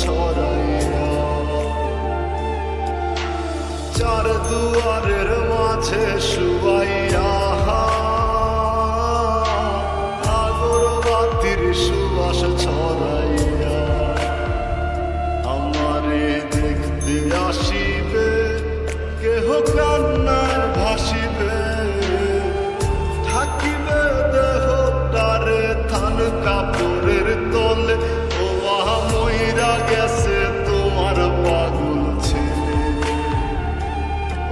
ছড়াইয়া, চার দুয়ারের মাঝে শুয়াইয়া আগরবাতির সুবাস ছড়াইয়া আমারে দেখতে আসিবে, কেহ কান্নায় ভাসিবে, থাকিবে দেহটারে থান কাপড়ের তলে। ও আহা মইরা গেছে তোমার পাগল ছেলে,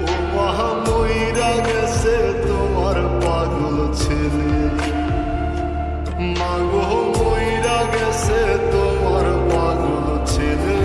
ও আহা মইরা গেছে তোমার পাগল ছেলে, মাগো মইরা গেছে তোমার পাগল ছেলে।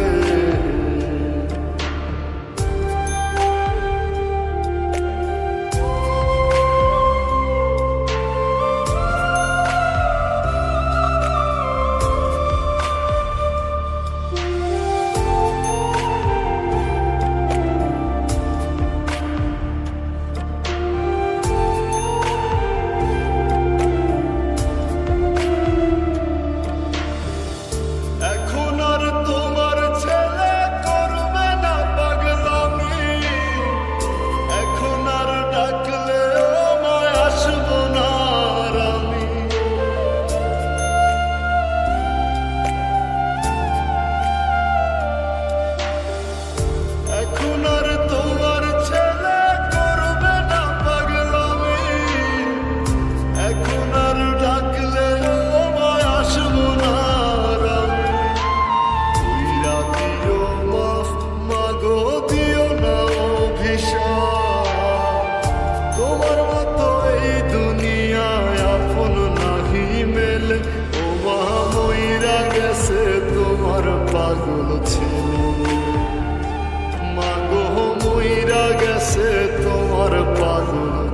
তোমার মতো এই দুনিয়ায় আপন নাহি মেলে, ও মা মইরা গেছে তোমার পাগল ছেলে, মাগো মইরা গেছে তোমার পাগল